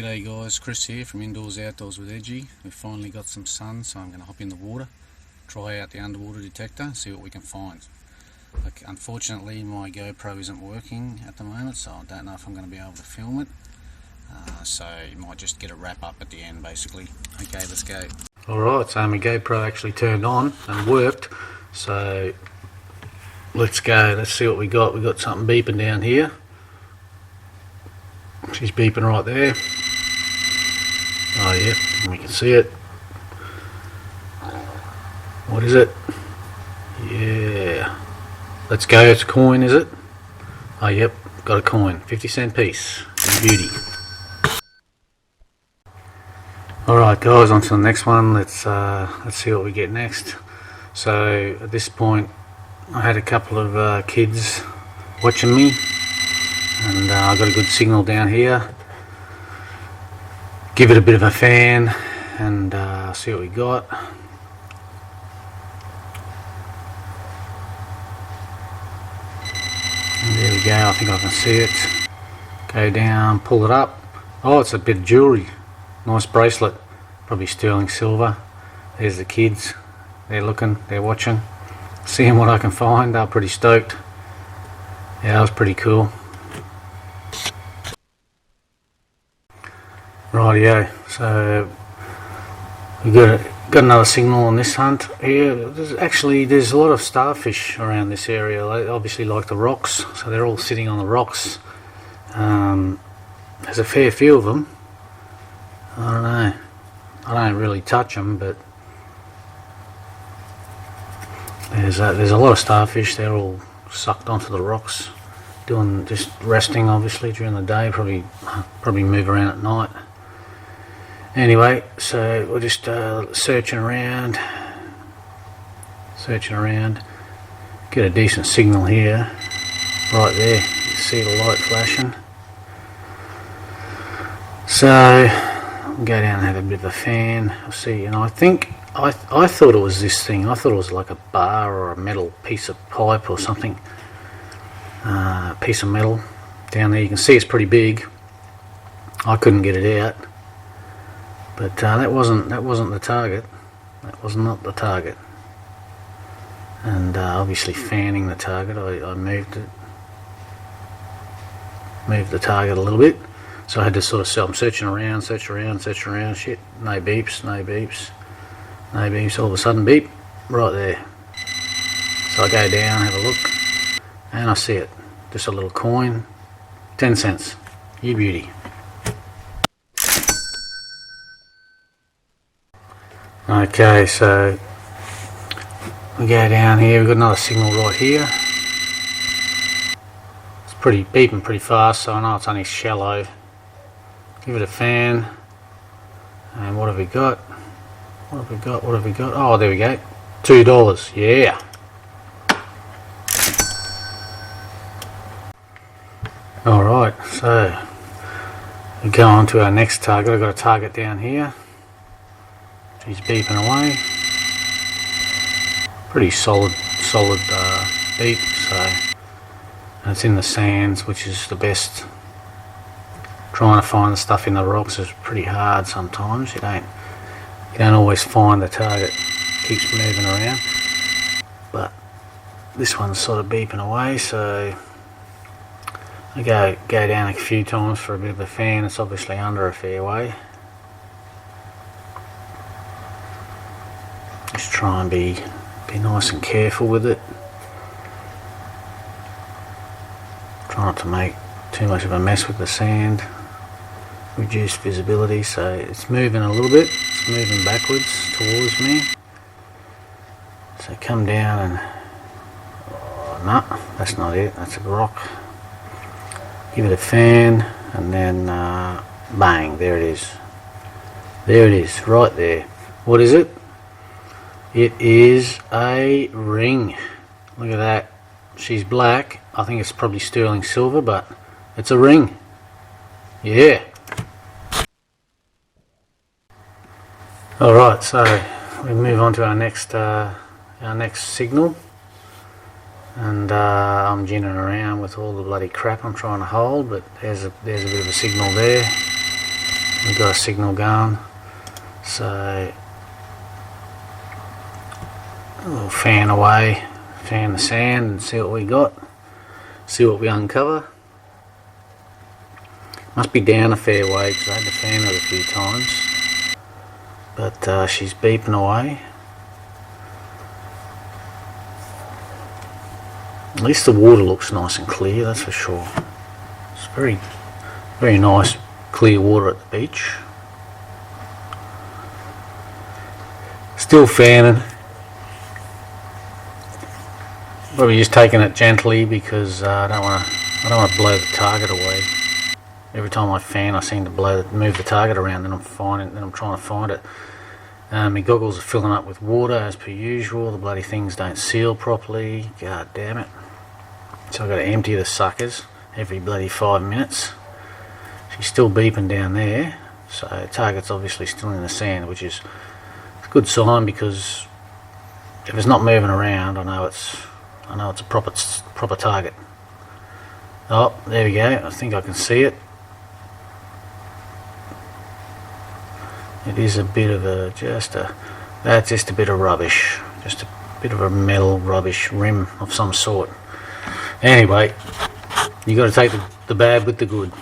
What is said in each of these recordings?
G'day guys, Chris here from Indoors Outdoors with Edgy. We've finally got some sun, so I'm going to hop in the water, try out the underwater detector, see what we can find. Look, unfortunately my GoPro isn't working at the moment, so I don't know if I'm going to be able to film it. So you might just get a wrap up at the end basically. Okay, let's go. Alright, so my GoPro actually turned on and worked, so let's go, let's see what we got. We got something beeping down here. She's beeping right there. Oh yep, we can see it. What is it? Yeah. Let's go, it's a coin, is it? Oh yep, got a coin. 50-cent piece. Beauty. Alright guys, on to the next one. Let's see what we get next. So at this point I had a couple of kids watching me, and I got a good signal down here. Give it a bit of a fan and see what we got. And there we go, I think I can see it. Go down, pull it up. Oh, it's a bit of jewellery. Nice bracelet, probably sterling silver. There's the kids, they're looking, they're watching, seeing what I can find. They're pretty stoked. Yeah, that was pretty cool. Rightio, so we got another signal on this hunt here. There's a lot of starfish around this area. They obviously like the rocks, so they're all sitting on the rocks. There's a fair few of them. I don't know, I don't really touch them, but there's a lot of starfish. They're all sucked onto the rocks, just resting obviously during the day. Probably move around at night. Anyway, so we're just searching around, get a decent signal here, right there, you see the light flashing. So I'll go down and have a bit of a fan. I'll see, and I think I thought it was this thing. I thought it was like a bar or a metal piece of pipe or something, piece of metal down there. You can see it's pretty big. I couldn't get it out. But that wasn't the target. That was not the target. And obviously fanning the target, I moved the target a little bit. So I had to sort of, I'm searching around, shit, no beeps. All of a sudden beep, right there. So I go down, have a look, and I see it. Just a little coin, 10 cents. You beauty. Okay, so we go down here, we've got another signal right here. It's beeping pretty fast, so I know it's only shallow. Give it a fan, and what have we got? Oh, there we go, $2, yeah. Alright, so we go on to our next target. I've got a target down here. She's beeping away. Pretty solid beep. So, and it's in the sands, which is the best. Trying to find the stuff in the rocks is pretty hard sometimes. You don't always find the target. Keeps moving around. But this one's sort of beeping away, so I go down a few times for a bit of a fan. It's obviously under a fair way. Just try and be nice and careful with it. Try not to make too much of a mess with the sand. Reduce visibility, so it's moving a little bit. It's moving backwards towards me. So come down and... Oh, no, that's not it. That's a rock. Give it a fan, and then bang, there it is. There it is, right there. What is it? It is a ring. Look at that. She's black. I think it's probably sterling silver, but it's a ring. Yeah. Alright, so we move on to our next signal. And I'm ginning around with all the bloody crap I'm trying to hold, but there's a bit of a signal there. we've got a signal going, so we'll fan away, fan the sand and see what we got, see what we uncover. Must be down a fair way because I had to fan her a few times, but she's beeping away. At least the water looks nice and clear, that's for sure. It's very, very nice clear water at the beach. Still fanning. Probably just taking it gently because I don't want to blow the target away. Every time I fan, I seem to move the target around, then I'm trying to find it. My goggles are filling up with water as per usual. The bloody things don't seal properly. God damn it! So I've got to empty the suckers every bloody 5 minutes. She's still beeping down there, so the target's obviously still in the sand, which is a good sign because if it's not moving around, I know it's a proper target. Oh, there we go. I think I can see it. It is a bit of that's just a bit of rubbish, just a bit of a metal rubbish rim of some sort. Anyway, you got to take the bad with the good.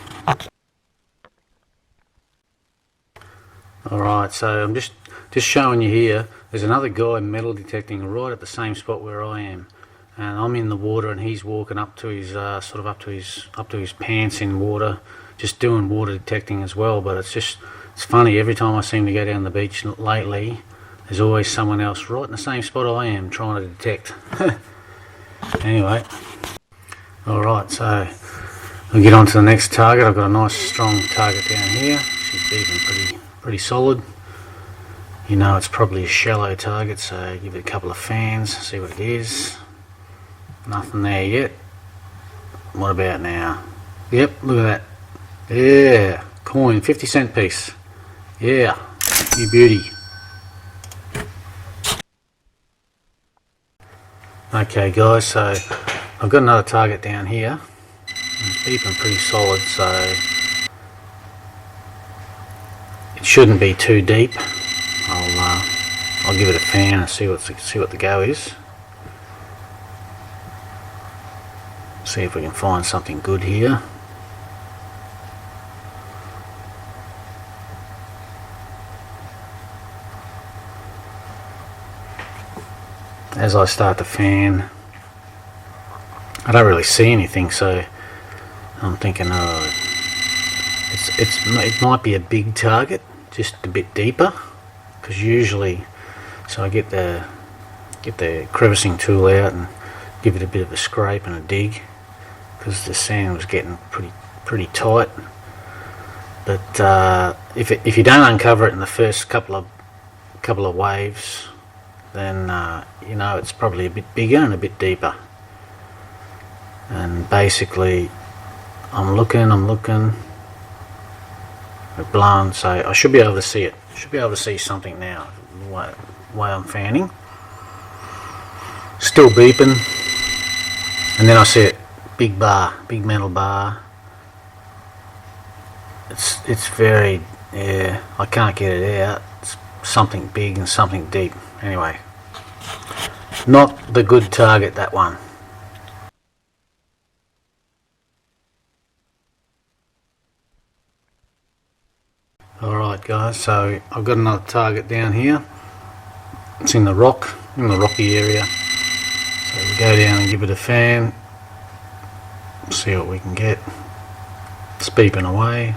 Alright, so I'm just showing you here, there's another guy metal detecting right at the same spot where I am, and I'm in the water and he's walking up to his up to his pants in water, just doing water detecting as well. But it's funny, every time I seem to go down the beach lately, there's always someone else right in the same spot I am trying to detect. Anyway, alright, so we'll get on to the next target. I've got a nice strong target down here. She's beeping pretty solid. You know it's probably a shallow target, so give it a couple of fans, see what it is. Nothing there yet. What about now? Yep, look at that. Yeah, coin, 50-cent piece. Yeah, you beauty. Okay guys, so I've got another target down here. It's beeping pretty solid, so it shouldn't be too deep. I'll give it a fan and see what the go is. See if we can find something good here. As I start to fan, I don't really see anything, so I'm thinking, it might be a big target, just a bit deeper, because usually, so I get the crevicing tool out and give it a bit of a scrape and a dig, because the sand was getting pretty tight. But if you don't uncover it in the first couple of waves, then you know it's probably a bit bigger and a bit deeper. And basically, I'm looking, we're blown, so I should be able to see it. Should be able to see something now, the way I'm fanning. Still beeping, and then I see it, big metal bar. It's very, yeah, I can't get it out. It's something big and something deep. Anyway, not the good target, that one. Alright guys, so I've got another target down here. It's in the rocky area. So we go down and give it a fan. See what we can get. It's beeping away.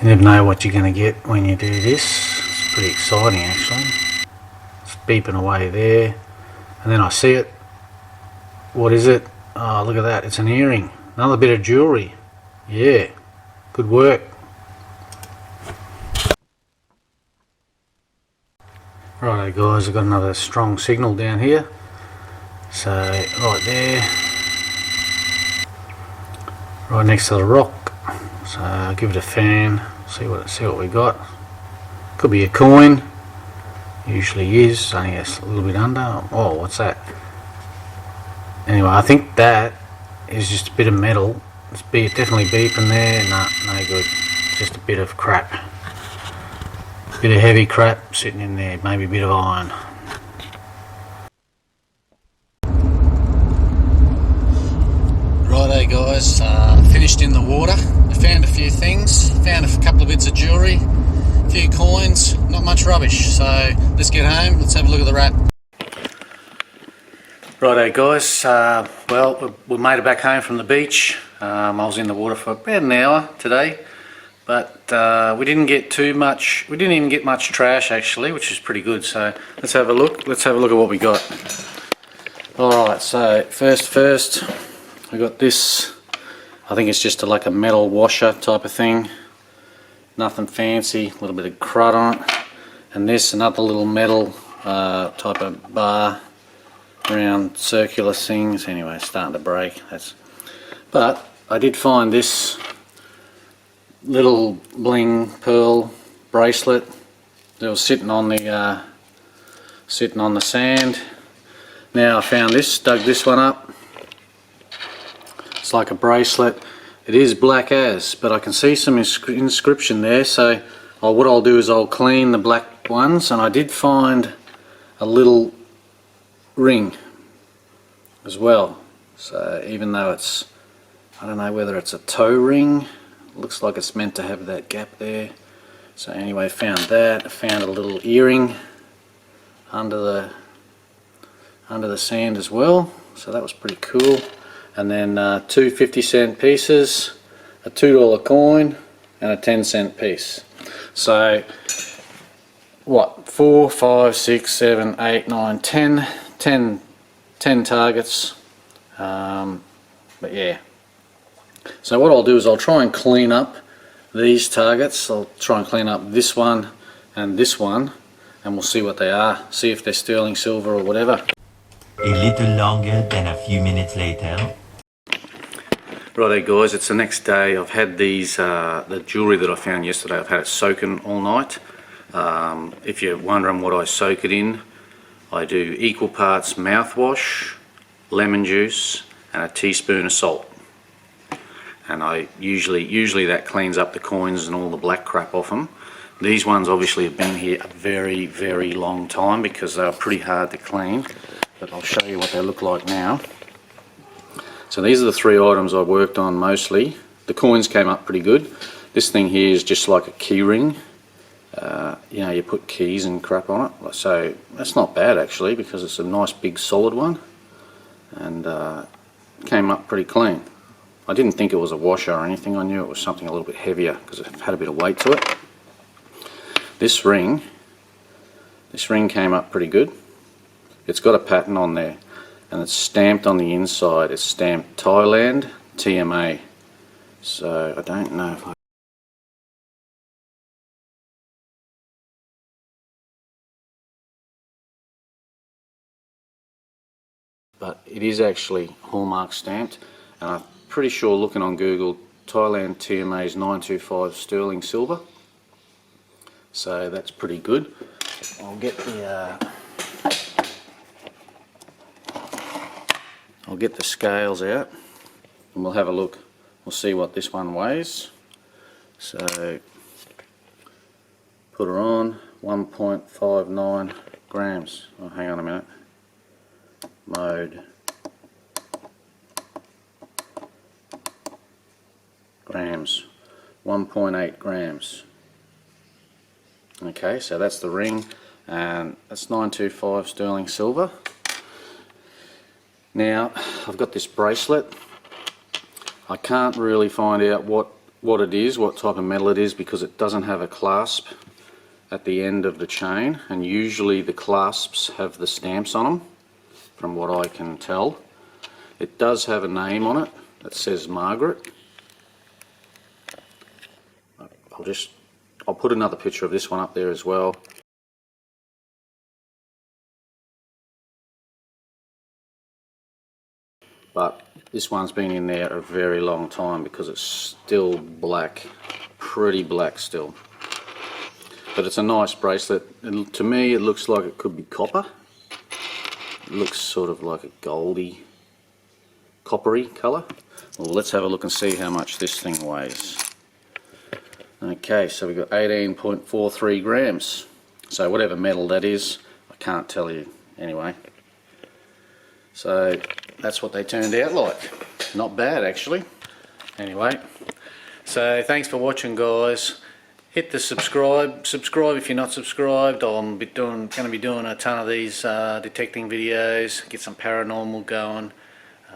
You never know what you're going to get when you do this. It's pretty exciting actually. It's beeping away there. And then I see it. What is it? Oh, look at that. It's an earring. Another bit of jewellery. Yeah. Good work. Righto guys, I've got another strong signal down here. So right there. Right next to the rock. So I'll give it a fan. See what we got. Could be a coin. Usually is. Only a little bit under. Oh, what's that? Anyway, I think that is just a bit of metal It's definitely beeping there. Nah, no good. Just a bit of crap. Bit of heavy crap sitting in there, maybe a bit of iron. Righto guys, finished in the water. I found a few things, found a couple of bits of jewellery, a few coins, not much rubbish. So let's get home, let's have a look at the wrap. Righto guys, well we made it back home from the beach. I was in the water for about an hour today, but we didn't get too much, we didn't even get much trash actually, which is pretty good. So let's have a look at what we got. Alright, so first I got this, I think it's just like a metal washer type of thing, nothing fancy, a little bit of crud on it, and this another little metal type of bar, round circular things. Anyway, it's starting to break. But I did find this little bling pearl bracelet that was sitting on the sand. Now I found this, dug this one up. It's like a bracelet. It is black as, but I can see some inscription there, so what I'll do is I'll clean the black ones. And I did find a little ring as well, so even though it's, I don't know whether it's a toe ring, it looks like it's meant to have that gap there. So anyway, found that. I found a little earring under the sand as well, so that was pretty cool. And then two 50-cent pieces, a $2 coin and a 10-cent piece. So what, 4, 5, 6, 7, 8, 9, 10 targets. But yeah, so what I'll do is I'll try and clean up these targets. I'll try and clean up this one and this one, and we'll see what they are, see if they're sterling silver or whatever. A little longer than a few minutes later. Righto guys, it's the next day. I've had these, the jewellery that I found yesterday, I've had it soaking all night. If you're wondering what I soak it in, I do equal parts mouthwash, lemon juice and a teaspoon of salt. And I usually that cleans up the coins and all the black crap off them. These ones obviously have been here a very, very long time because they're pretty hard to clean. But I'll show you what they look like now. So these are the three items I worked on mostly. The coins came up pretty good. This thing here is just like a key ring. You know, you put keys and crap on it. So that's not bad actually, because it's a nice big solid one. And came up pretty clean. I didn't think it was a washer or anything. I knew it was something a little bit heavier because it had a bit of weight to it. This ring came up pretty good. It's got a pattern on there, and it's stamped on the inside. It's stamped Thailand TMA. So I don't know if but it is actually hallmark stamped, and I'm pretty sure looking on Google, Thailand TMA is 925 sterling silver. So that's pretty good. I'll get the scales out and we'll have a look. We'll see what this one weighs. So put her on, 1.59 grams. Oh, hang on a minute. Mode. Grams. 1.8 grams. Okay, so that's the ring, and that's 925 sterling silver. Now I've got this bracelet. I can't really find out what it is, what type of metal it is, because it doesn't have a clasp at the end of the chain, and usually the clasps have the stamps on them, from what I can tell. It does have a name on it that says Margaret. I'll put another picture of this one up there as well. But this one's been in there a very long time because it's still black, pretty black still. But it's a nice bracelet. And to me it looks like it could be copper. It looks sort of like a goldy coppery colour. Well, let's have a look and see how much this thing weighs. Okay, so we've got 18.43 grams. So whatever metal that is, I can't tell you anyway. So that's what they turned out like. Not bad actually. Anyway, so thanks for watching, guys. Hit the subscribe if you're not subscribed. I'm going to be doing a ton of these detecting videos, get some paranormal going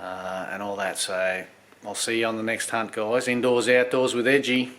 and all that. So I'll see you on the next hunt, guys. Indoors, outdoors with Edgy.